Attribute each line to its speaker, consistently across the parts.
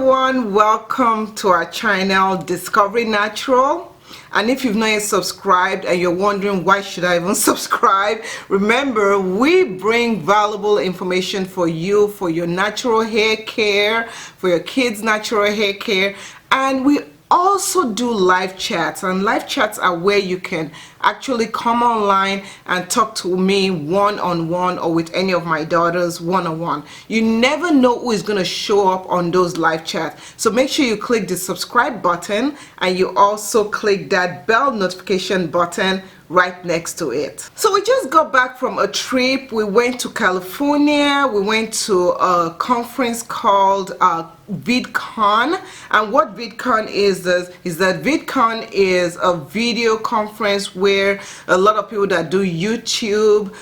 Speaker 1: everyone, welcome to our channel Discovery Natural. And if you've not yet subscribed and you're wondering why should I even subscribe, remember we bring valuable information for you, for your natural hair care, for your kids' natural hair care, and we also do live chats, and live chats are where you can actually come online and talk to me one-on-one or with any of my daughters one-on-one. You never know who is going to show up on those live chats, so make sure you click the subscribe button and you also click that bell notification button right next to it. So we just got back from a trip. We went to California. We went to a conference called VidCon, and what VidCon is that VidCon is a video conference where a lot of people that do YouTube,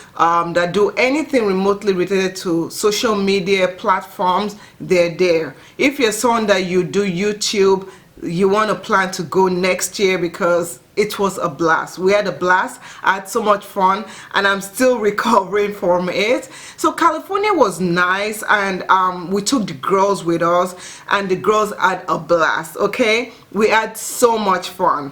Speaker 1: that do anything remotely related to social media platforms, they're there. If you're someone that you do YouTube, you want to plan to go next year because it was a blast. We had a blast. I had so much fun and I'm still recovering from it. So California was nice, and we took the girls with us and the girls had a blast. Okay, we had so much fun,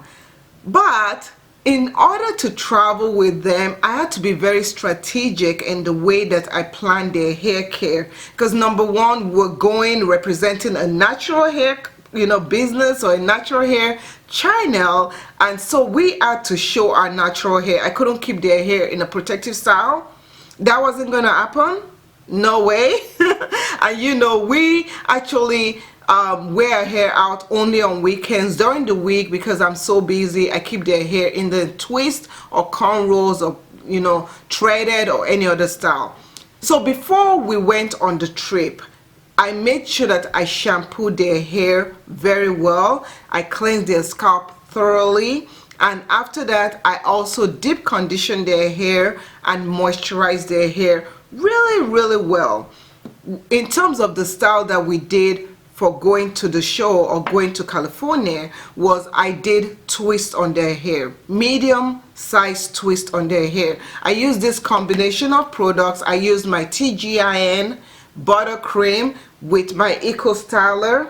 Speaker 1: but in order to travel with them, I had to be very strategic in the way that I planned their hair care, because number one, we're going representing a natural hair business or a natural hair channel, and so we had to show our natural hair. I couldn't keep their hair in a protective style. That wasn't gonna happen, no way. And we actually wear our hair out only on weekends. During the week, because I'm so busy, I keep their hair in the twist or cornrows or threaded or any other style. So before we went on the trip, I made sure that I shampooed their hair very well. I cleansed their scalp thoroughly, and after that I also deep conditioned their hair and moisturized their hair really well. In terms of the style that we did for going to the show or going to California, was I did twist on their hair, medium size twist on their hair. I used this combination of products. I used my TGIN buttercream with my Eco Styler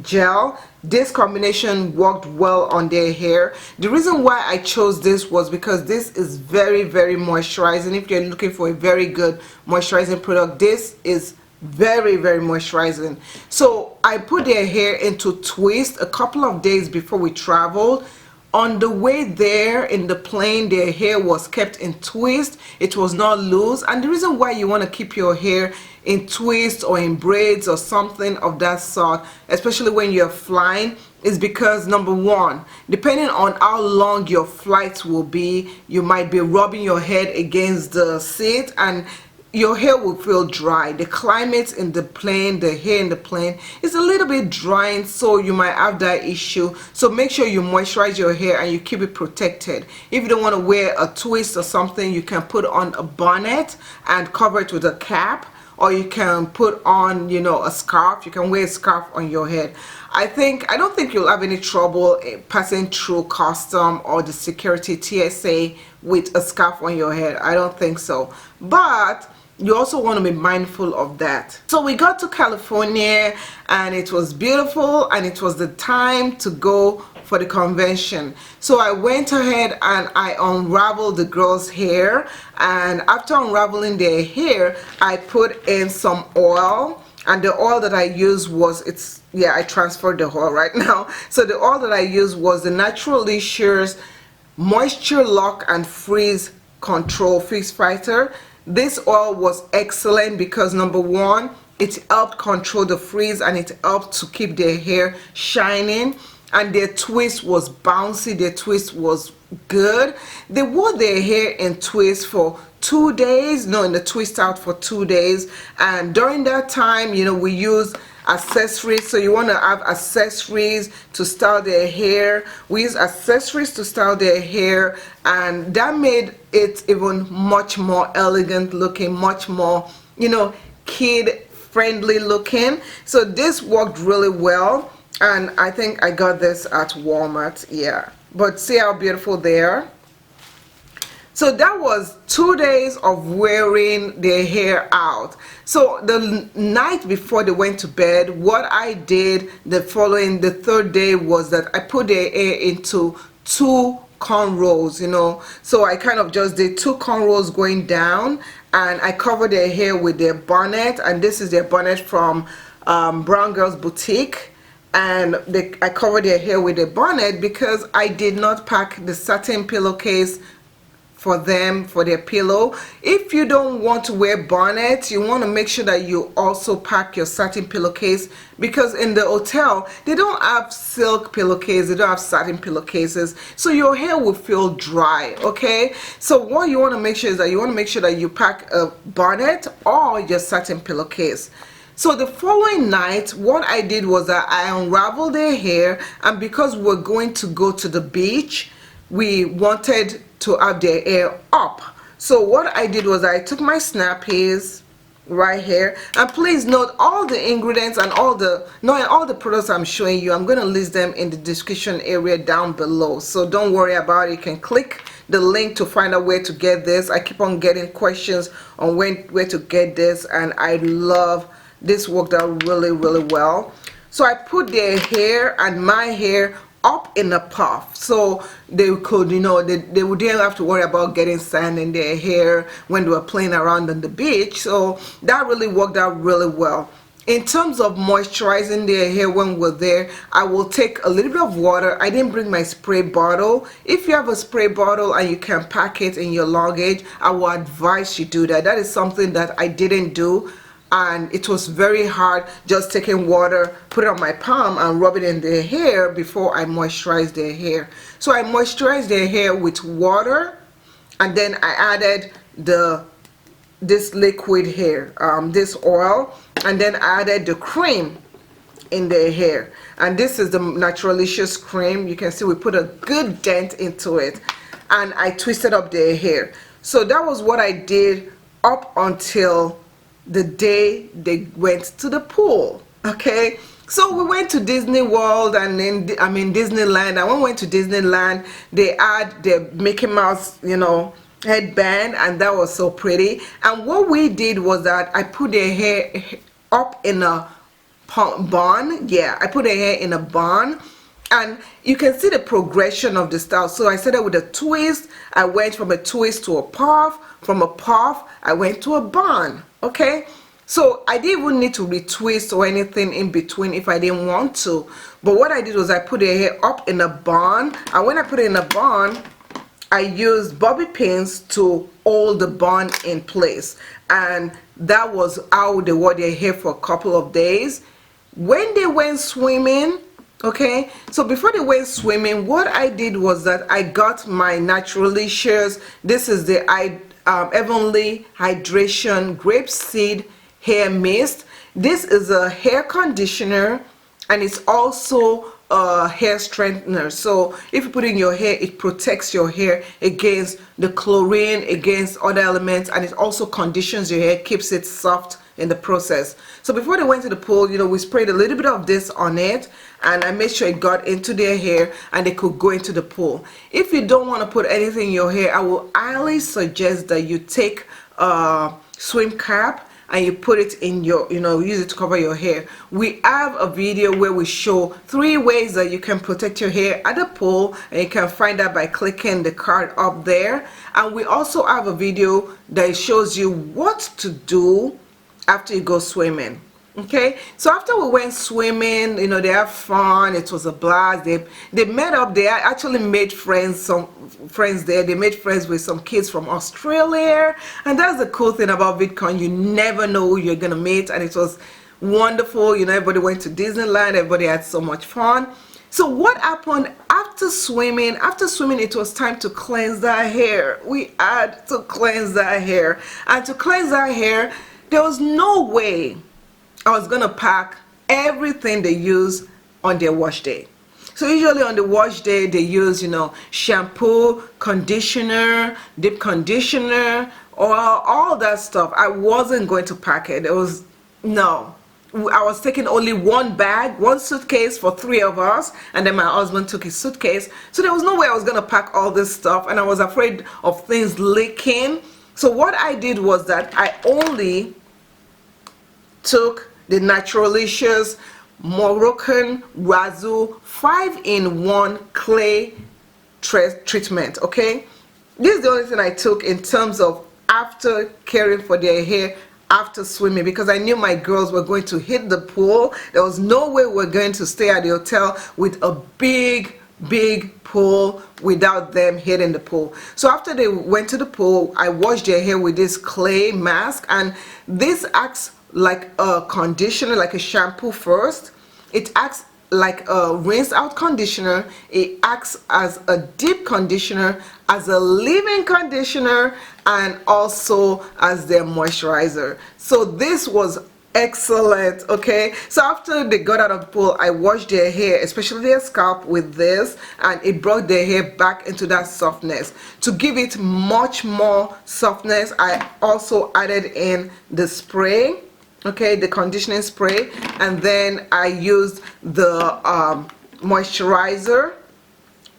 Speaker 1: gel. This combination worked well on their hair. The reason why I chose this was because this is very moisturizing. If you're looking for a very good moisturizing product, this is very moisturizing. So I put their hair into twist a couple of days before we traveled. On the way there in the plane, their hair was kept in twist. It was not loose. And the reason why you want to keep your hair in twist or in braids or something of that sort, especially when you're flying, is because number one, depending on how long your flights will be, you might be rubbing your head against the seat and your hair will feel dry. The climate in the plane, the hair in the plane is a little bit drying, so you might have that issue. So make sure you moisturize your hair and you keep it protected. If you don't want to wear a twist or something, you can put on a bonnet and cover it with a cap, or you can put on a scarf. You can wear a scarf on your head. I don't think you'll have any trouble passing through custom or the security TSA with a scarf on your head. I don't think so, but you also want to be mindful of that. So we got to California and it was beautiful, and it was the time to go for the convention. So I went ahead and I unraveled the girls' hair, and after unraveling their hair, I put in some oil, and the oil that I used was, I transferred the oil right now. So the oil that I used was the Naturalicious Moisture Lock and Freeze Control Freeze Fighter. This oil was excellent because number one, it helped control the frizz and it helped to keep their hair shining, and their twist was bouncy, their twist was good. They wore their hair in twist for 2 days, in the twist out for 2 days, and during that time we use accessories. So you want to have accessories to style their hair. We use accessories to style their hair, and that made it even much more elegant looking, much more kid friendly looking. So this worked really well, and I think I got this at Walmart. Yeah, but see how beautiful they are. So that was 2 days of wearing their hair out. So the night before they went to bed, what I did the third day was that I put their hair into 2 cornrows, you know. So I kind of just did 2 cornrows going down, and I covered their hair with their bonnet, and this is their bonnet from Brown Girls Boutique. And I covered their hair with a bonnet because I did not pack the satin pillowcase for them for their pillow. If you don't want to wear bonnets, you want to make sure that you also pack your satin pillowcase, because in the hotel they don't have silk pillowcases, they don't have satin pillowcases, so your hair will feel dry. Okay, so what you want to make sure is that you pack a bonnet or your satin pillowcase. So the following night, what I did was that I unraveled their hair, and because we're going to go to the beach, we wanted to have their hair up. So what I did was I took my snappies right here, and please note all the ingredients and all the products I'm showing you, I'm going to list them in the description area down below, so don't worry about it. You can click the link to find out where to get this. I keep on getting questions on where to get this, and I love this. Worked out really well. So I put their hair and my hair up in a puff, so they could, you know, they didn't have to worry about getting sand in their hair when they were playing around on the beach. So that really worked out really well. In terms of moisturizing their hair when we're there, I will take a little bit of water. I didn't bring my spray bottle. If you have a spray bottle and you can pack it in your luggage, I will advise you do that. That is something that I didn't do, and it was very hard just taking water, put it on my palm and rub it in their hair before I moisturize their hair. So I moisturized their hair with water, and then I added this liquid hair, this oil, and then I added the cream in their hair, and this is the Naturalicious cream. You can see we put a good dent into it, and I twisted up their hair. So that was what I did up until the day they went to the pool. Okay, so we went to Disney World, and then Disneyland. And when we went to Disneyland, they had the Mickey Mouse, you know, headband, and that was so pretty. And what we did was that I put their hair up in a bun. Yeah, I put their hair in a bun, and you can see the progression of the style. So I started with a twist, I went from a twist to a puff, from a puff I went to a bun. Okay, so I didn't even need to retwist or anything in between if I didn't want to. But what I did was I put their hair up in a bun, and when I put it in a bun, I used bobby pins to hold the bun in place, and that was how they wore their hair for a couple of days. When they went swimming, okay, so before they went swimming, what I did was that I got my Naturalicious, this is the Heavenly Hydration Grapeseed Hair Mist. This is a hair conditioner, and it's also a hair strengthener. So if you put it in your hair, it protects your hair against the chlorine, against other elements, and it also conditions your hair, keeps it soft in the process. So before they went to the pool, you know, we sprayed a little bit of this on it, and I made sure it got into their hair and they could go into the pool. If you don't want to put anything in your hair, I will highly suggest that you take a swim cap and you put it in your, you know, use it to cover your hair. We have a video where we show 3 ways that you can protect your hair at the pool, and you can find that by clicking the card up there. And we also have a video that shows you what to do after you go swimming. Okay, so after we went swimming, you know, they had fun. It was a blast. They met up. They actually made friends, some friends there. They made friends with some kids from Australia, and that's the cool thing about VidCon. You never know who you're gonna meet, and it was wonderful. You know, everybody went to Disneyland. Everybody had so much fun. So what happened after swimming? After swimming, it was time to cleanse their hair. We had to cleanse their hair, and to cleanse their hair, there was no way I was gonna pack everything they use on their wash day. So usually on the wash day they use, you know, shampoo, conditioner, deep conditioner, or all that stuff. I wasn't going to pack it. It was, no, I was taking only one bag, one suitcase for 3 of us, and then my husband took his suitcase. So there was no way I was gonna pack all this stuff, and I was afraid of things leaking. So what I did was that I only took the Naturalicious Moroccan Razzle 5-in-1 clay treatment. Okay, this is the only thing I took in terms of after caring for their hair after swimming, because I knew my girls were going to hit the pool. There was no way we're going to stay at the hotel with a big pool without them hitting the pool. So after they went to the pool, I washed their hair with this clay mask, and this acts like a conditioner, like a shampoo first. It acts like a rinse out conditioner. It acts as a deep conditioner, as a leave-in conditioner, and also as their moisturizer. So this was excellent. Okay, so after they got out of the pool, I washed their hair, especially their scalp, with this, and it brought their hair back into that softness. To give it much more softness, I also added in the spray, okay, the conditioning spray, and then I used the moisturizer,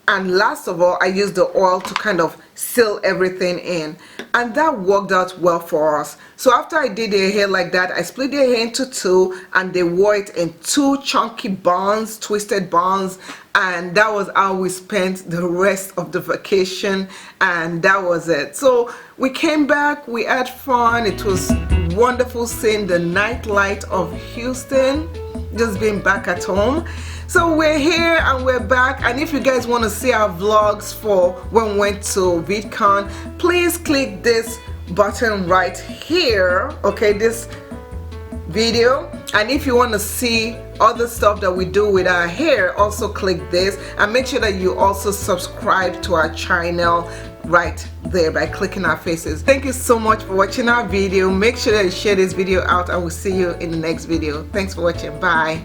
Speaker 1: and last of all I used the oil to kind of seal everything in, and that worked out well for us. So after I did their hair like that, I split their hair into 2, and they wore it in 2 chunky buns, twisted buns, and that was how we spent the rest of the vacation, and that was it. So we came back, we had fun. It was wonderful seeing the nightlight of Houston, just being back at home. So we're here and we're back, and if you guys want to see our vlogs for when we went to VidCon, please click this button right here, okay, this video. And if you want to see other stuff that we do with our hair, also click this, and make sure that you also subscribe to our channel right there by clicking our faces. Thank you so much for watching our video. Make sure that you share this video out, and we'll see you in the next video. Thanks for watching. Bye.